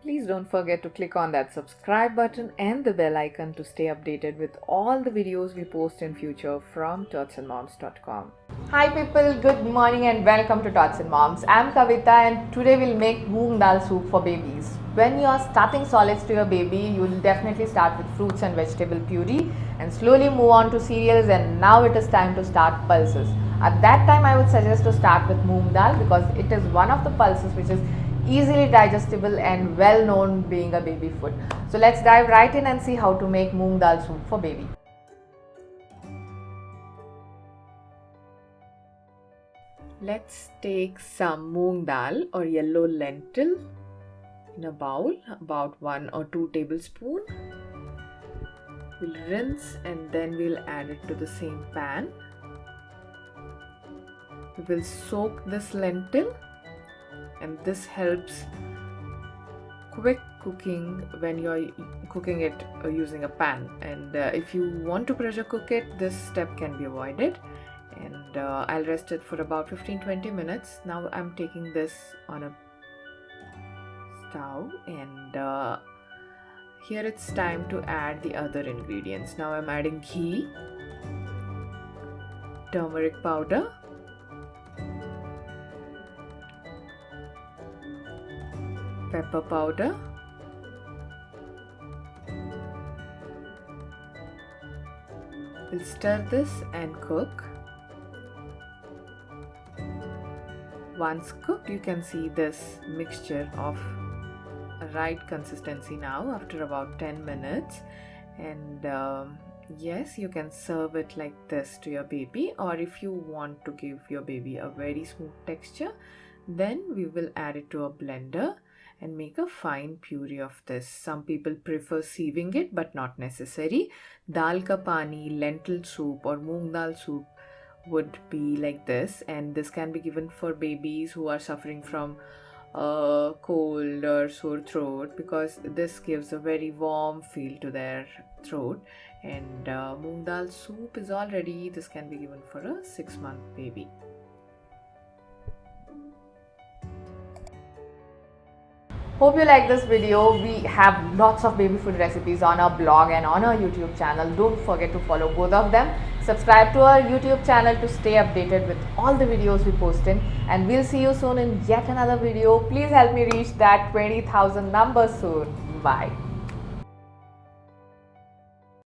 Please don't forget to click on that subscribe button and the bell icon to stay updated with all the videos we post in future from totsandmoms.com. Hi people, good morning and welcome to Tots and Moms. I'm Kavita and today we'll make Moong Dal soup for babies. When you are starting solids to your baby, you will definitely start with fruits and vegetable puree and slowly move on to cereals, and now it is time to start pulses. At that time I would suggest to start with Moong Dal because it is one of the pulses which is easily digestible and well known being a baby food. So let's dive right in and see how to make Moong Dal soup for baby. Let's take some Moong Dal or yellow lentil in a bowl, about 1 or 2 tablespoons. We'll rinse and then we'll add it to the same pan. We will soak this lentil, and this helps quick cooking when you're cooking it using a pan, and if you want to pressure cook it, this step can be avoided. And I'll rest it for about 15-20 minutes. Now I'm taking this on a stove, and here it's time to add the other ingredients. Now I'm adding ghee, turmeric powder, pepper powder, we'll stir this and cook. Once cooked, you can see this mixture of right consistency now after about 10 minutes, and yes, you can serve it like this to your baby, or if you want to give your baby a very smooth texture, then we will add it to a blender and make a fine puree of this. Some people prefer sieving it, but not necessary. Dal ka Paani, lentil soup or Moong Dal soup would be like this, and this can be given for babies who are suffering from cold or sore throat, because this gives a very warm feel to their throat. And Moong Dal soup is all ready. This can be given for a 6-month baby. Hope you like this video. We have lots of baby food recipes on our blog and on our YouTube channel. Don't forget to follow both of them. Subscribe to our YouTube channel to stay updated with all the videos we post in, and we'll see you soon in yet another video. Please help me reach that 20,000 number soon. Bye.